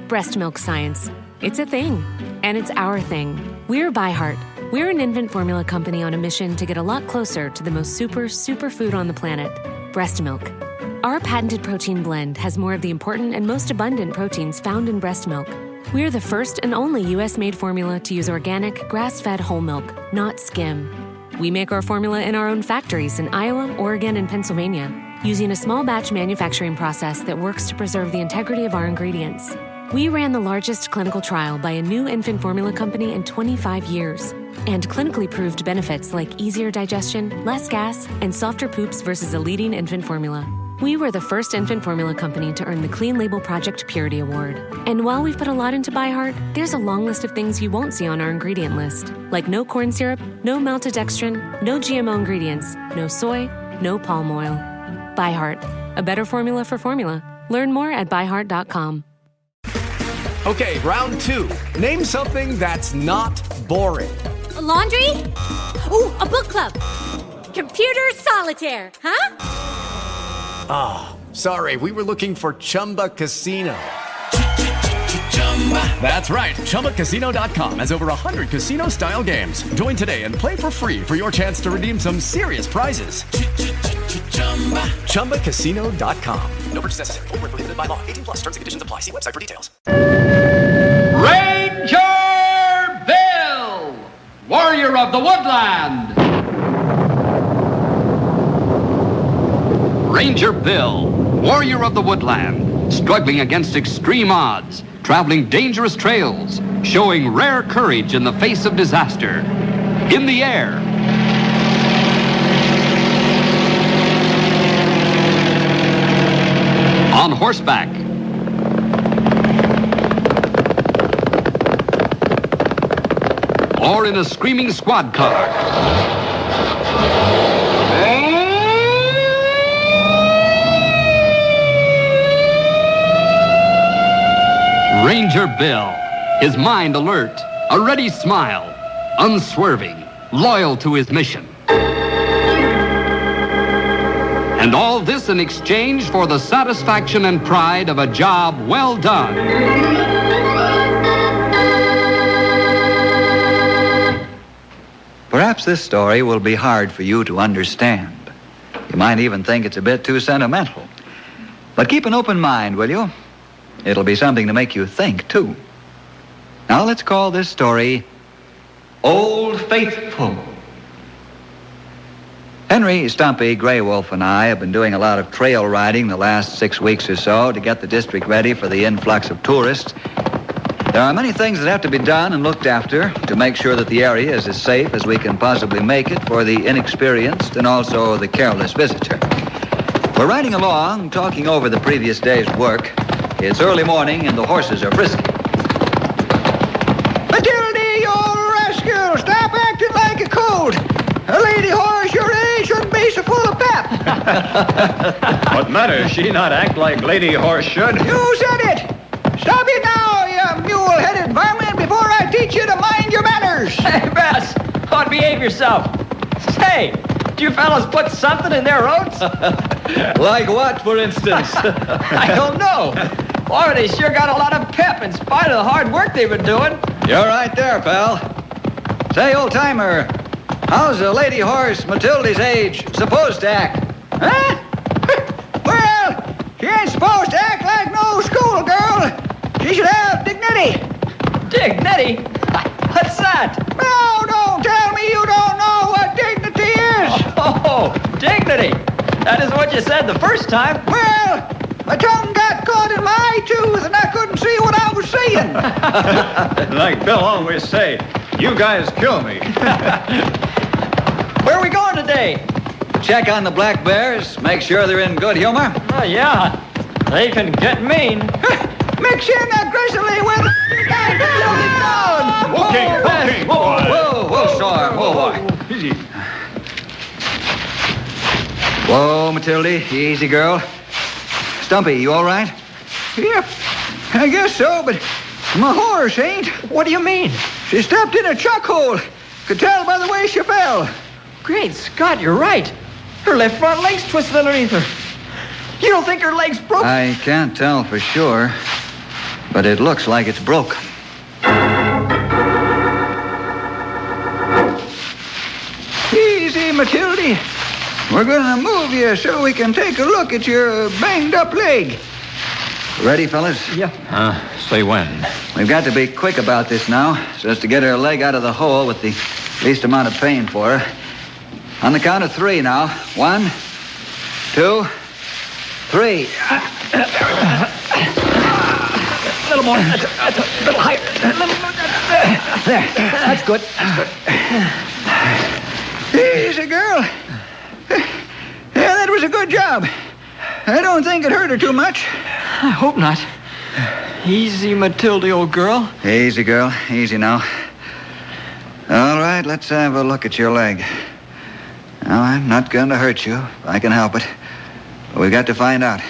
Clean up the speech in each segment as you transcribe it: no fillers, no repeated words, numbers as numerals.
Breast milk science. It's a thing. And it's our thing. We're ByHeart. We're an infant formula company on a mission to get a lot closer to the most super food on the planet, breast milk. Our patented protein blend has more of the important and most abundant proteins found in breast milk. We're the first and only U.S.-made formula to use organic, grass-fed whole milk, not skim. We make our formula in our own factories in Iowa, Oregon, and Pennsylvania, using a small batch manufacturing process that works to preserve the integrity of our ingredients. We ran the largest clinical trial by a new infant formula company in 25 years and clinically proved benefits like easier digestion, less gas, and softer poops versus a leading infant formula. We were the first infant formula company to earn the Clean Label Project Purity Award. And while we've put a lot into ByHeart, there's a long list of things you won't see on our ingredient list, like no corn syrup, no maltodextrin, no GMO ingredients, no soy, no palm oil. ByHeart, a better formula for formula. Learn more at byheart.com. Okay, round two. Name something that's not boring. A laundry? Ooh, a book club. Computer solitaire, huh? Ah, sorry, we were looking for Chumba Casino. That's right, ChumbaCasino.com has over 100 casino-style games. Join today and play for free for your chance to redeem some serious prizes. ChumbaCasino.com. No purchase necessary. Void where prohibited by law. 18+. Terms and conditions apply. See website for details. Ranger Bill, warrior of the woodland. Ranger Bill, warrior of the woodland, struggling against extreme odds, traveling dangerous trails, showing rare courage in the face of disaster. In the air, on horseback, or in a screaming squad car. Ranger Bill, his mind alert, a ready smile, unswerving, loyal to his mission. And all this in exchange for the satisfaction and pride of a job well done. Perhaps this story will be hard for you to understand. You might even think it's a bit too sentimental. But keep an open mind, will you? It'll be something to make you think, too. Now let's call this story Old Faithful. Henry, Stumpy, Grey Wolf, and I have been doing a lot of trail riding the last 6 weeks or so to get the district ready for the influx of tourists. There are many things that have to be done and looked after to make sure that the area is as safe as we can possibly make it for the inexperienced and also the careless visitor. We're riding along, talking over the previous day's work. It's early morning and the horses are frisky. Matilda, you old rascal, stop acting like a colt. A lady horse your age shouldn't be so full of pep. What matter? She not act like lady horse should. You said it. Stop it now, you mule-headed varmint, before I teach you to mind your manners. Hey, Bess, how to behave yourself. Say, do you fellas put something in their oats? Like what, for instance? I don't know. Boy, they sure got a lot of pep in spite of the hard work they've been doing. You're right there, pal. Say, old-timer, how's a lady horse Matilda's age supposed to act? Huh? Well, she ain't supposed to act like no schoolgirl. She should have dignity. Dignity? What's that? No, don't tell me you don't know what dignity is. Oh, dignity. That is what you said the first time. Well, my tongue got caught in my eye tooth and I couldn't see what I was saying. Like Bill always say, you guys kill me. Where are we going today? Check on the black bears, make sure they're in good humor. Oh, yeah. They can get mean. Mix in aggressively with Okay. Whoa, Storm. Whoa. Easy. Whoa, Matilda. Easy, girl. Stumpy, you all right? Yep, I guess so, but my horse ain't. What do you mean? She stepped in a chuck hole. Could tell by the way she fell. Great Scott, you're right. Her left front leg's twisted underneath her. You don't think her leg's broken? I can't tell for sure. But it looks like it's broken. Easy, Matilda. We're going to move you so we can take a look at your banged-up leg. Ready, fellas? Yeah. Say when. We've got to be quick about this now, so as to get her leg out of the hole with the least amount of pain for her. On the count of 3 now. 1, 2, 3. A little more. That's a little higher. There. That's good. Easy, girl. Yeah, that was a good job. I don't think it hurt her too much. I hope not. Easy, Matilda, old girl. Easy, girl. Easy now. All right, let's have a look at your leg. Now, I'm not going to hurt you if I can help it. But we've got to find out.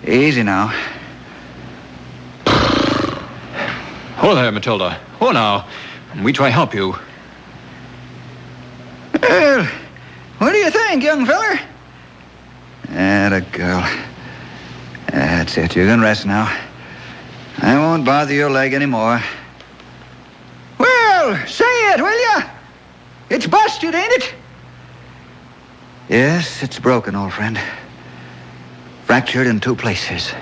Easy now. Oh there, Matilda. Oh, now. We try help you. Well, what do you think, young feller? Atta girl. That's it. You can rest now. I won't bother your leg anymore. Well, say it, will ya? It's busted, ain't it? Yes, it's broken, old friend. Fractured in 2 places.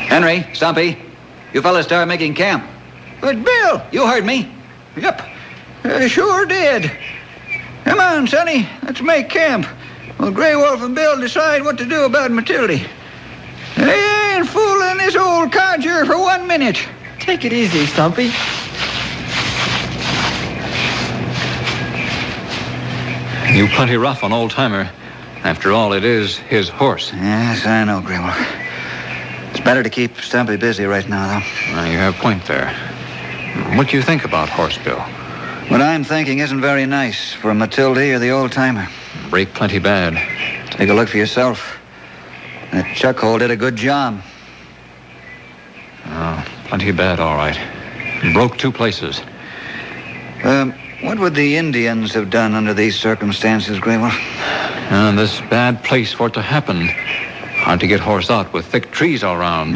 Henry, Stumpy, you fellas start making camp. But, Bill. You heard me. Yep. I sure did. Come on, Sonny. Let's make camp. Well, Grey Wolf and Bill decide what to do about Matilda. They ain't fooling this old codger for 1 minute. Take it easy, Stumpy. You plenty rough on Old Timer. After all, it is his horse. Yes, I know, Grey Wolf. It's better to keep Stumpy busy right now, though. You have a point there. What do you think about Horse Bill? What I'm thinking isn't very nice for Matilda or the old timer. Break plenty bad. Take a look for yourself. That chuck hole did a good job. Oh, plenty bad, all right. Broke 2 places. What would the Indians have done under these circumstances, Grey Wolf? This bad place for it to happen. Hard to get horse out with thick trees all around.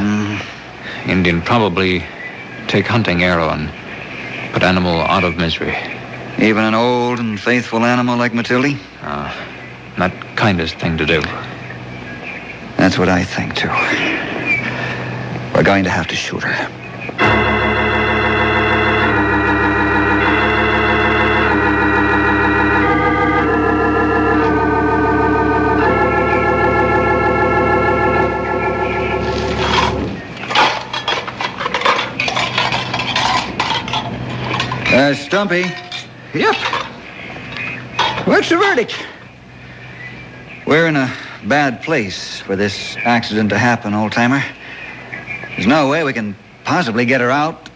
Indian probably take hunting arrow and put animal out of misery. Even an old and faithful animal like Matilda? Not kindest thing to do. That's what I think, too. We're going to have to shoot her. Stumpy. Yep. What's the verdict? We're in a bad place for this accident to happen, old-timer. There's no way we can possibly get her out.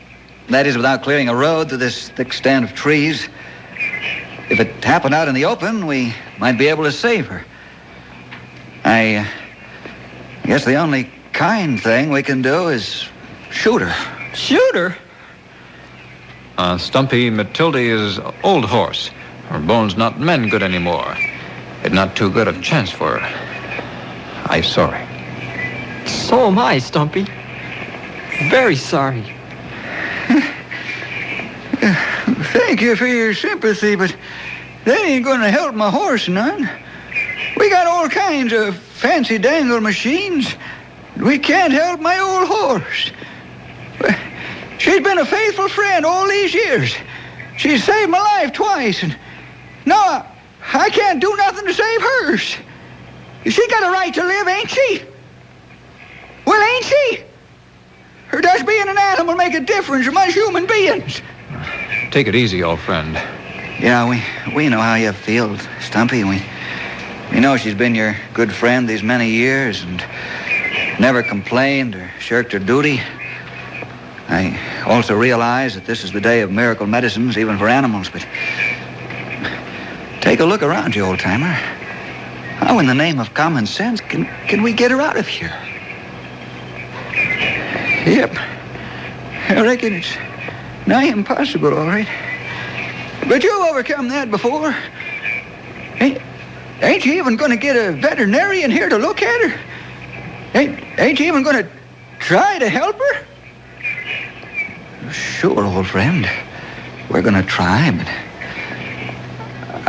That is, without clearing a road through this thick stand of trees. If it happened out in the open, we might be able to save her. I guess the only kind thing we can do is shoot her. Shoot her? Stumpy, Matilda is old horse. Her bones not mend good anymore. It not too good of chance for her. I sorry. So am I, Stumpy. Very sorry. Thank you for your sympathy, but that ain't gonna help my horse none. We got all kinds of fancy dangle machines. We can't help my old horse. She's been a faithful friend all these years. She's saved my life twice, and no, I can't do nothing to save hers. She got a right to live, ain't she? Well, ain't she? Or does being an animal make a difference among human beings? Take it easy, old friend. Yeah, we know how you feel, Stumpy. We know she's been your good friend these many years and never complained or shirked her duty. I also realize that this is the day of miracle medicines, even for animals, but take a look around you, old-timer. How in the name of common sense can we get her out of here? Yep. I reckon nigh impossible, all right. But you've overcome that before. Ain't you even going to get a veterinarian here to look at her? Ain't you even going to try to help her? Sure, old friend. We're going to try, but...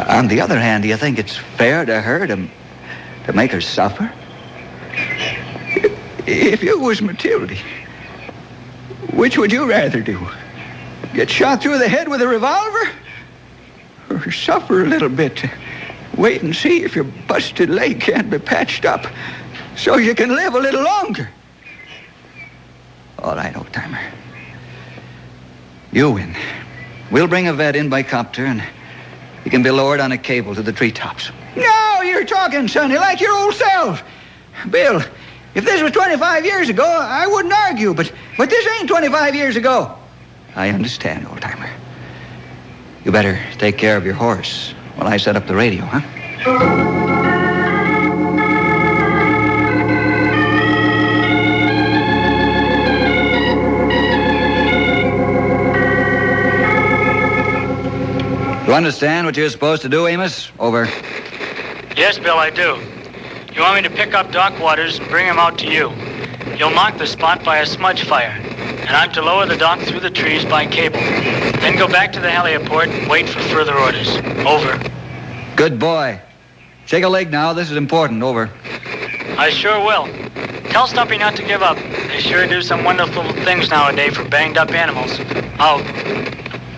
On the other hand, do you think it's fair to her to make her suffer? If you was Matilda, which would you rather do? Get shot through the head with a revolver? Or suffer a little bit? Wait and see if your busted leg can't be patched up so you can live a little longer. All right, old-timer. You win. We'll bring a vet in by copter, and he can be lowered on a cable to the treetops. No, you're talking, Sonny, like your old self. Bill, if this was 25 years ago, I wouldn't argue, but this ain't 25 years ago. I understand, old-timer. You better take care of your horse while I set up the radio, huh? You understand what you're supposed to do, Amos? Over. Yes, Bill, I do. You want me to pick up Doc Waters and bring him out to you. You'll mark the spot by a smudge fire, and I'm to lower the doc through the trees by cable. Then go back to the heliport and wait for further orders. Over. Good boy. Shake a leg now. This is important. Over. I sure will. Tell Stumpy not to give up. They sure do some wonderful things nowadays for banged up animals. Out.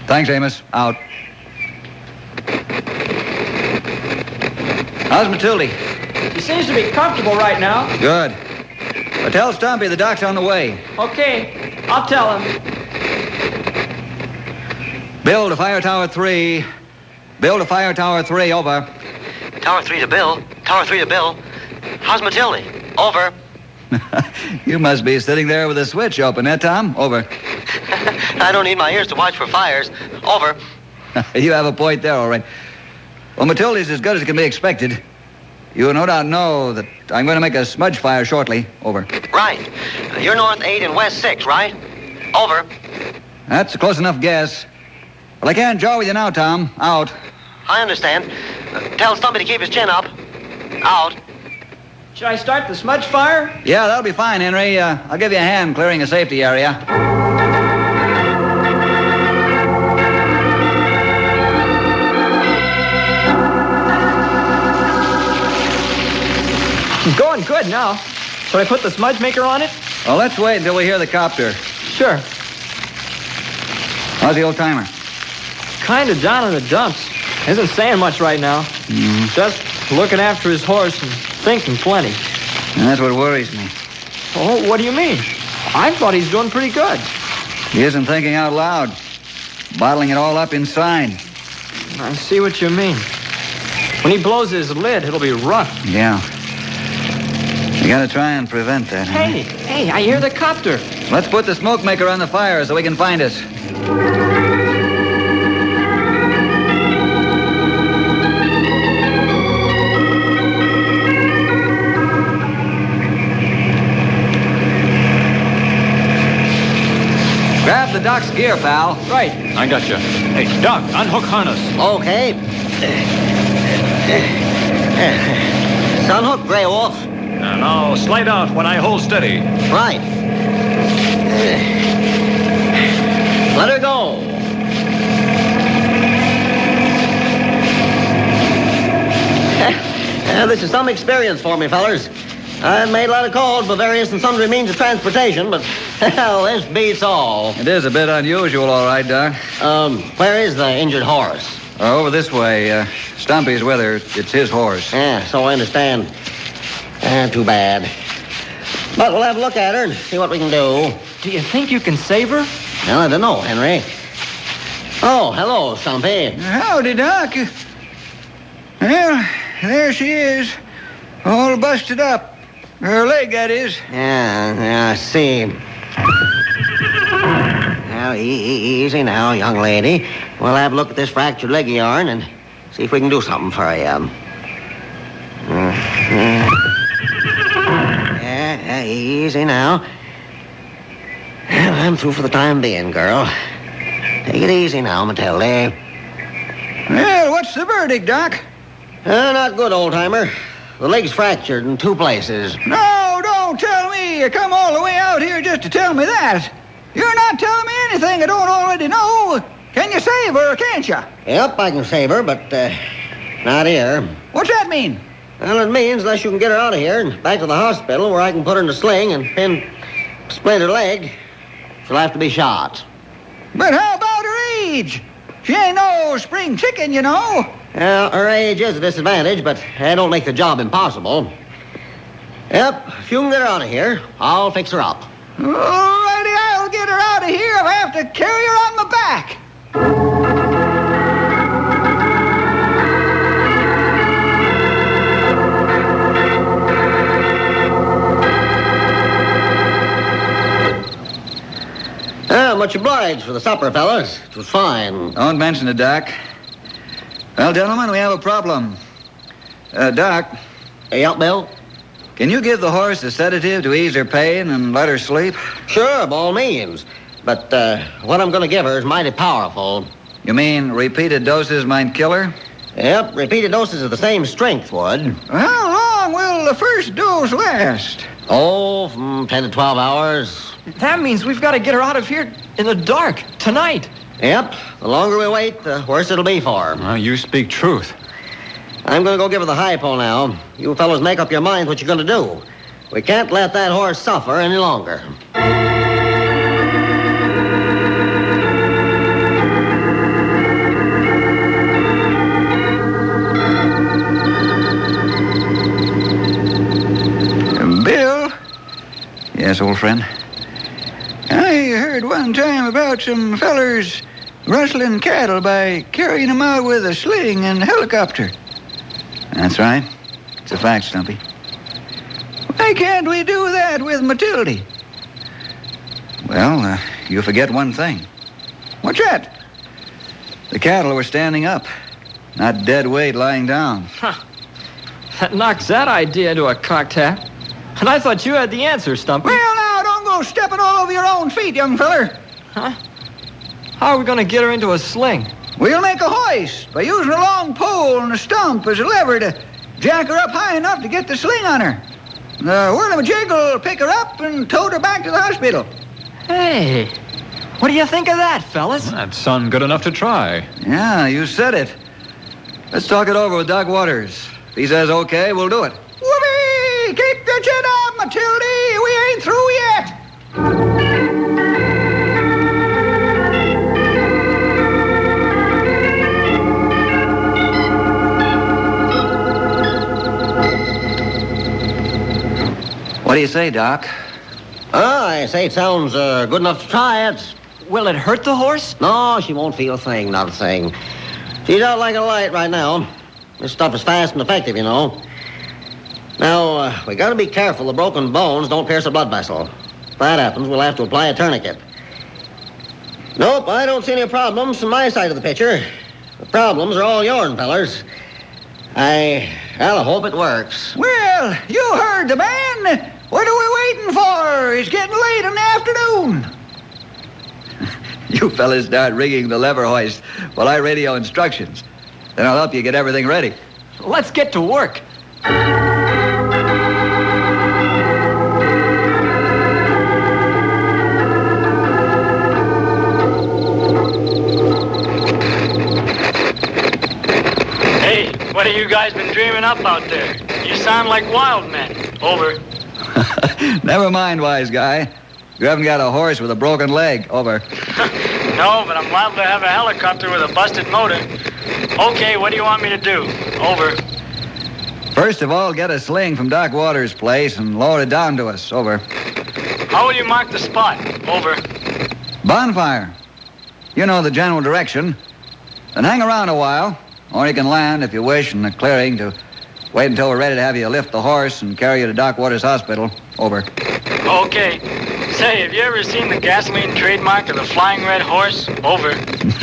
Thanks, Amos. Out. How's Matilda? He seems to be comfortable right now. Good. But tell Stumpy the doc's on the way. Okay, I'll tell him. Bill to Fire Tower 3. Bill to Fire Tower 3, over. Tower 3 to Bill. Tower 3 to Bill. How's Matilda? Over. You must be sitting there with a switch open, eh, Tom? Over. I don't need my ears to watch for fires. Over. You have a point there, all right. Well, Matilda's as good as can be expected. You no doubt know that I'm going to make a smudge fire shortly. Over. Right. You're north 8 and west 6, right? Over. That's a close enough guess. Well, I can't jaw with you now, Tom. Out. I understand. Tell Stumpy to keep his chin up. Out. Should I start the smudge fire? Yeah, that'll be fine, Henry. I'll give you a hand clearing a safety area. It's going good now. Should I put the smudge maker on it? Well, let's wait until we hear the copter. Sure. How's the old timer? Kind of down in the dumps. Isn't saying much right now. Mm-hmm. Just looking after his horse and thinking plenty. And that's what worries me. Oh, what do you mean? I thought he's doing pretty good. He isn't thinking out loud. Bottling it all up inside. I see what you mean. When he blows his lid, it'll be rough. Yeah. You gotta try and prevent that, huh? Hey, I hear the copter. Let's put the smoke maker on the fire so he can find us. Grab the doc's gear, pal. Right. I got you. Hey, Doc, unhook harness. Okay. Sunhook, Grey Wolf. Now slide out when I hold steady. Right. Let her go. This is some experience for me, fellers. I've made a lot of calls by various and sundry means of transportation, but hell, this beats all. It is a bit unusual, all right, Doc. Where is the injured horse? Over this way. Stumpy's with her. It's his horse. Yeah, so I understand. Too bad. But we'll have a look at her and see what we can do. Do you think you can save her? Well, I don't know, Henry. Oh, hello, Stumpy. Howdy, Doc. Well, there she is. All busted up. Her leg, that is. Yeah, I see. Now, easy now, young lady. We'll have a look at this fractured leg of yarn and see if we can do something for you. Yeah, easy now. Well, I'm through for the time being, girl. Take it easy now, Matilda. Well, what's the verdict, Doc? Not good, old-timer. The leg's fractured in 2 places. No, don't tell me you come all the way out here just to tell me that. You're not telling me anything I don't already know. Can you save her, or can't you? Yep, I can save her, but not here. What's that mean? Well, it means unless you can get her out of here and back to the hospital where I can put her in a sling and pin split her leg, she'll have to be shot. But how about her age? She ain't no spring chicken, you know. Well, her age is a disadvantage, but that don't make the job impossible. Yep, if you can get her out of here, I'll fix her up. All righty, I'll get her out of here if I have to carry her on my back. Much obliged for the supper, fellas. It was fine. Don't mention it, Doc. Well, gentlemen, we have a problem. Doc. Yep, Bill? Can you give the horse a sedative to ease her pain and let her sleep? Sure, by all means. But what I'm going to give her is mighty powerful. You mean repeated doses might kill her? Yep, repeated doses of the same strength would. How long will the first dose last? Oh, from 10 to 12 hours. That means we've got to get her out of here in the dark, tonight. Yep, the longer we wait, the worse it'll be for her. Well, you speak truth. I'm going to go give her the hypo now. You fellows make up your minds what you're going to do. We can't let that horse suffer any longer. Bill? Yes, old friend? I heard one time about some fellers rustling cattle by carrying them out with a sling and helicopter. That's right. It's a fact, Stumpy. Why can't we do that with Matilda? Well, you forget one thing. What's that? The cattle were standing up, not dead weight lying down. Huh. That knocks that idea into a cocked hat. And I thought you had the answer, Stumpy. Well, now, don't go stepping all over your own feet, young feller. Huh? How are we going to get her into a sling? We'll make a hoist by using a long pole and a stump as a lever to jack her up high enough to get the sling on her. The whirl-a-jig will pick her up and tote her back to the hospital. Hey, what do you think of that, fellas? That sounds good enough to try. Yeah, you said it. Let's talk it over with Doc Waters. If he says okay, we'll do it. Whoopee! Keep your chin up, Matilda! We ain't through yet! What do you say, Doc? I say it sounds good enough to try it. Will it hurt the horse? No, she won't feel a thing, not a thing. She's out like a light right now. This stuff is fast and effective, you know. Now, we got to be careful the broken bones don't pierce a blood vessel. If that happens, we'll have to apply a tourniquet. Nope, I don't see any problems from my side of the picture. The problems are all yours, fellers. I hope it works. Well, you heard the man. What are we waiting for? It's getting late in the afternoon. You fellas start rigging the lever hoist while I radio instructions. Then I'll help you get everything ready. Let's get to work. Hey, what have you guys been dreaming up out there? You sound like wild men. Over. Never mind, wise guy. You haven't got a horse with a broken leg. Over. No, but I'm liable to have a helicopter with a busted motor. Okay, what do you want me to do? Over. First of all, get a sling from Doc Waters' place and lower it down to us. Over. How will you mark the spot? Over. Bonfire. You know the general direction. Then hang around a while, or you can land, if you wish, in the clearing to wait until we're ready to have you lift the horse and carry you to Doc Waters' hospital. Over. Okay. Say, have you ever seen the gasoline trademark of the Flying Red Horse? Over.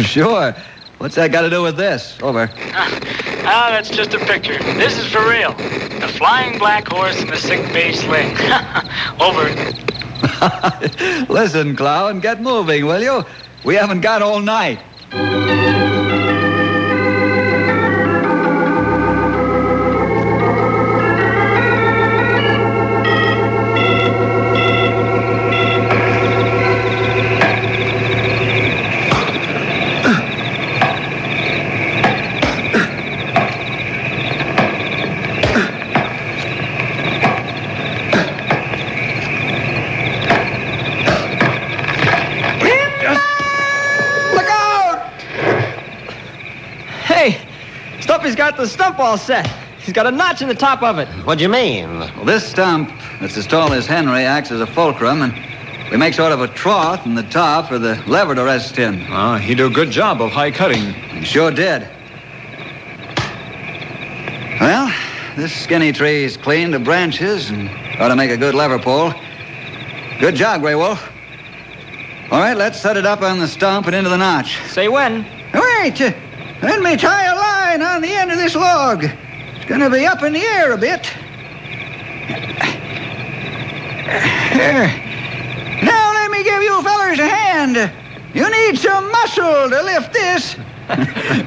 Sure. What's that got to do with this? Over. That's just a picture. This is for real. The Flying Black Horse and the Sick Bay Sling. Over. Listen, Clown, get moving, will you? We haven't got all night. Stumpy's got the stump all set. He's got a notch in the top of it. What do you mean? Well, this stump, that's as tall as Henry, acts as a fulcrum, and we make sort of a trough in the top for the lever to rest in. Oh, he do a good job of high cutting. He sure did. Well, this skinny tree's clean to branches and ought to make a good lever pole. Good job, Grey Wolf. All right, let's set it up on the stump and into the notch. Say when. Wait, let me tie a line on the end of this log. It's going to be up in the air a bit. Now let me give you fellers a hand. You need some muscle to lift this.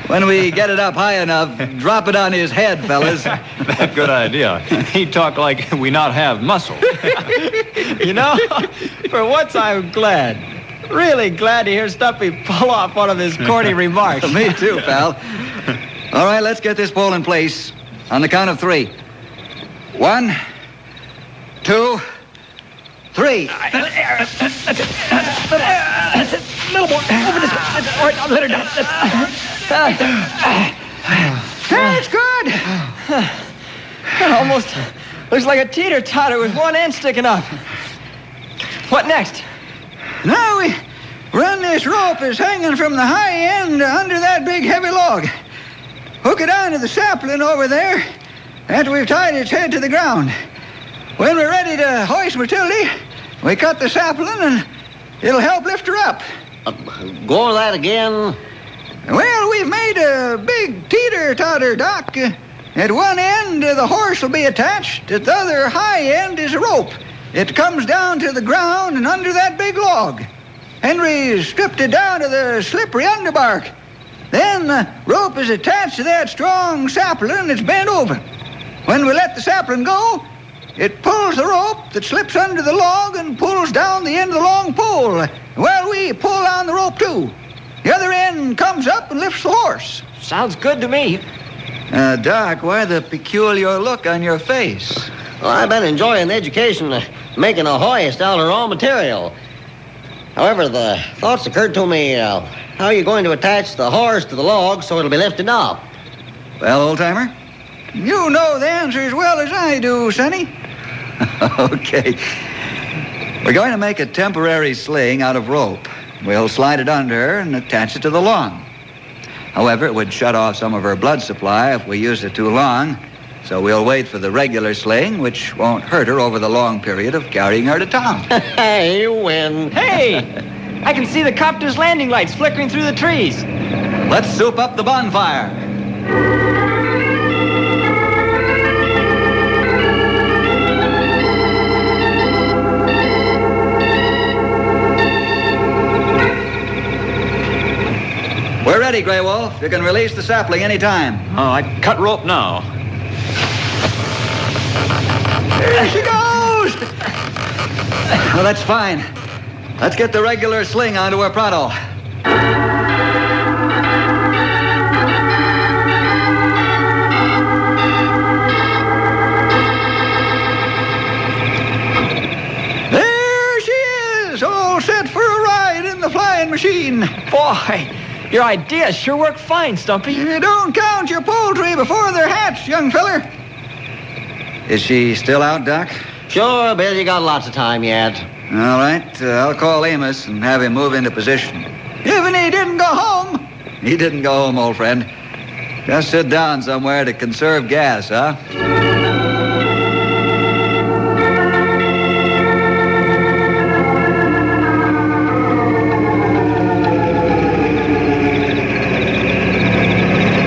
When we get it up high enough, drop it on his head, fellas. That good idea. He talk like we not have muscle. You know, for once I'm glad. Really glad to hear Stumpy pull off one of his corny remarks. Me too, pal. All right, let's get this pole in place. On the count of 3. 1, 2, 3. Little more. Over this way. All right, I'll let her down. That's good. Almost looks like a teeter-totter with one end sticking up. What next? Now we run this rope as hanging from the high end under that big heavy log. Hook it onto the sapling over there after we've tied its head to the ground. When we're ready to hoist Matilda, we cut the sapling and it'll help lift her up. Go over that again. Well, we've made a big teeter-totter, Doc. At one end, the horse will be attached. At the other high end is a rope. It comes down to the ground and under that big log. Henry's stripped it down to the slippery underbark. Then the rope is attached to that strong sapling that's bent over. When we let the sapling go, it pulls the rope that slips under the log and pulls down the end of the long pole. Well, we pull on the rope, too. The other end comes up and lifts the horse. Sounds good to me. Doc, why the peculiar look on your face? Well, I've been enjoying the education of making a hoist out of raw material. However, the thoughts occurred to me, how are you going to attach the horse to the log so it'll be lifted up? Well, old-timer? You know the answer as well as I do, Sonny. Okay. We're going to make a temporary sling out of rope. We'll slide it under her and attach it to the log. However, it would shut off some of her blood supply if we used it too long, so we'll wait for the regular sling, which won't hurt her over the long period of carrying her to town. Hey, you win. Hey! I can see the copter's landing lights flickering through the trees. Let's soup up the bonfire. We're ready, Grey Wolf. You can release the sapling any time. Oh, I cut rope now. There she goes! Well, that's fine. Let's get the regular sling onto her pronto. There she is, all set for a ride in the flying machine. Boy, your ideas sure work fine, Stumpy. You don't count your poultry before they're hatched, young feller. Is she still out, Doc? Sure, Bill, you got lots of time yet. All right. I'll call Amos and have him move into position. Even he didn't go home. He didn't go home, old friend. Just sit down somewhere to conserve gas, huh?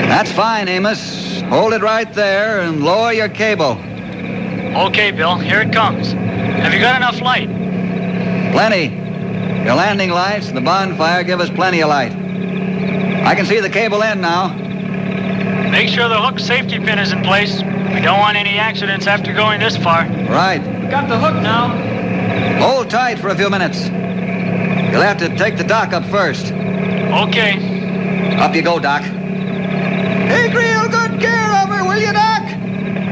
That's fine, Amos. Hold it right there and lower your cable. Okay, Bill, here it comes. Have you got enough light? Plenty. Your landing lights and the bonfire give us plenty of light. I can see the cable end now. Make sure the hook safety pin is in place. We don't want any accidents after going this far. Right. Got the hook now. Hold tight for a few minutes. You'll have to take the dock up first. Okay. Up you go, Doc. Take real good care of her, will you, Doc?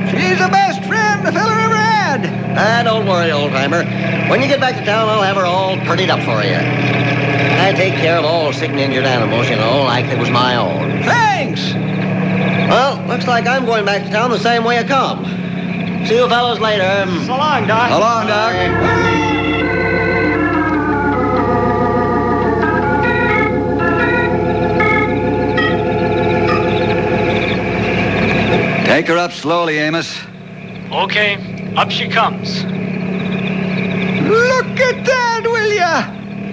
She's the best friend the feller ever had. Don't worry, old-timer. When you get back to town, I'll have her all prettied up for you. I take care of all sick and injured animals, you know, like it was my own. Thanks. Well, looks like I'm going back to town the same way I come. See you fellows later. So long, Doc. So long, Doc. Take her up slowly, Amos. Okay. Up she comes. Look at that, will ya?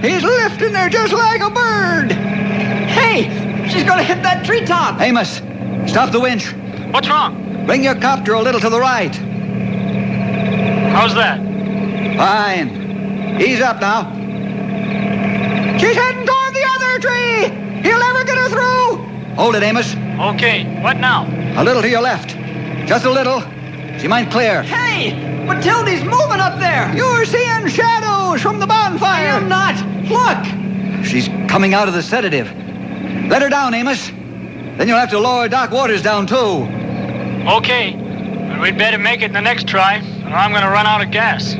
He's lifting her just like a bird. Hey, she's going to hit that treetop. Amos, stop the winch. What's wrong? Bring your copter a little to the right. How's that? Fine. Ease up now. She's heading toward the other tree. He'll never get her through. Hold it, Amos. Okay. What now? A little to your left. Just a little. She might clear. Hey, Matilda's moving up there. You're seeing shadows from the bonfire. I am not. Look. She's coming out of the sedative. Let her down, Amos. Then you'll have to lower Doc Waters down, too. Okay. But we'd better make it the next try, or I'm going to run out of gas.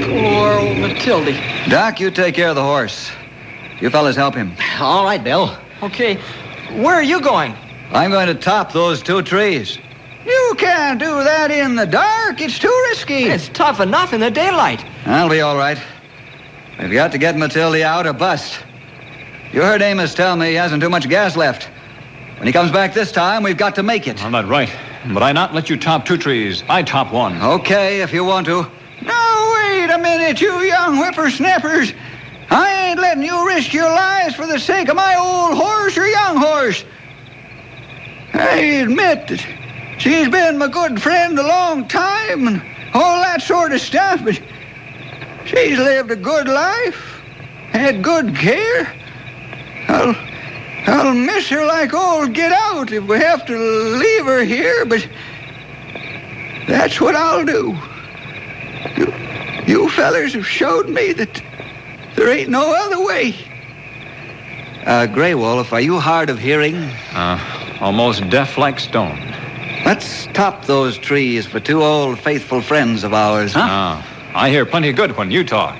Poor old Matilda. Doc, you take care of the horse. You fellas help him. All right, Bill. Okay, where are you going? I'm going to top those 2 trees. You can't do that in the dark. It's too risky. It's tough enough in the daylight. I'll be all right. We've got to get Matilda out or bust. You heard Amos tell me he hasn't too much gas left. When he comes back this time, we've got to make it. I'm not right. But I not let you top 2 trees. I top 1. Okay, if you want to. Now, wait a minute, you young whippersnappers. I ain't letting you risk your lives for the sake of my old horse or young horse. I admit that she's been my good friend a long time and all that sort of stuff, but she's lived a good life, had good care. I'll miss her like all get out if we have to leave her here, but that's what I'll do. You fellers have showed me that there ain't no other way. Grey Wolf, are you hard of hearing? Almost deaf like stone. Let's top those trees for 2 old faithful friends of ours, huh? I hear plenty good when you talk.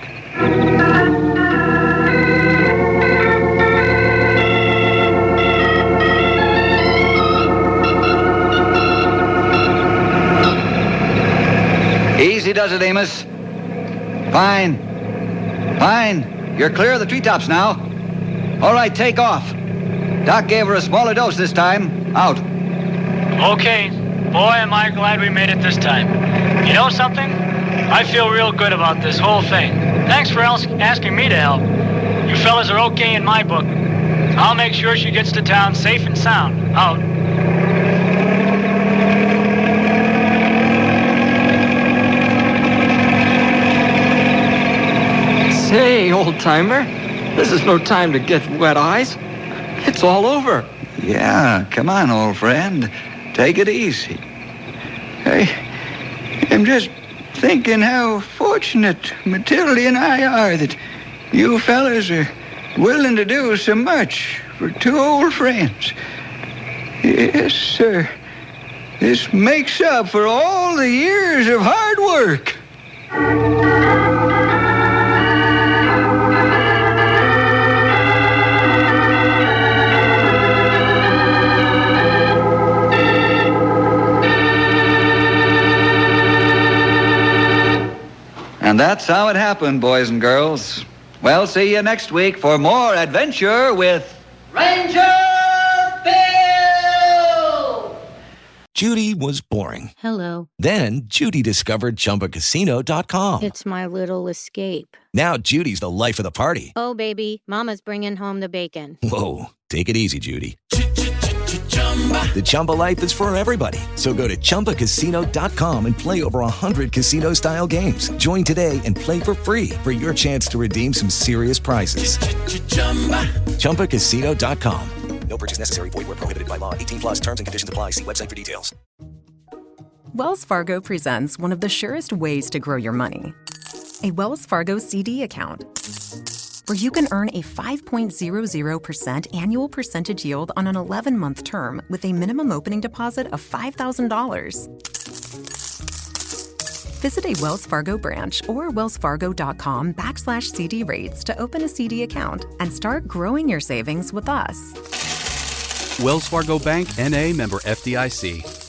Easy does it, Amos. Fine. Fine. You're clear of the treetops now. All right, take off. Doc gave her a smaller dose this time. Out. Okay. Boy, am I glad we made it this time. You know something? I feel real good about this whole thing. Thanks for asking me to help. You fellas are okay in my book. I'll make sure she gets to town safe and sound. Out. Say, old-timer, this is no time to get wet eyes. It's all over. Yeah, come on, old friend. Take it easy. I'm just thinking how fortunate Matilda and I are that you fellas are willing to do so much for 2 old friends. Yes, sir. This makes up for all the years of hard work. And that's how it happened, boys and girls. Well, see you next week for more adventure with Ranger Bill! Judy was boring. Hello. Then Judy discovered ChumbaCasino.com. It's my little escape. Now Judy's the life of the party. Oh, baby, mama's bringing home the bacon. Whoa, take it easy, Judy. The Chumba life is for everybody. So go to ChumbaCasino.com and play over 100 casino-style games. Join today and play for free for your chance to redeem some serious prizes. ChumbaCasino.com. No purchase necessary. Void where prohibited by law. 18 plus terms and conditions apply. See website for details. Wells Fargo presents one of the surest ways to grow your money. A Wells Fargo CD account, where you can earn a 5.00% annual percentage yield on an 11-month term with a minimum opening deposit of $5,000. Visit a Wells Fargo branch or wellsfargo.com/CD rates to open a CD account and start growing your savings with us. Wells Fargo Bank, N.A., member FDIC.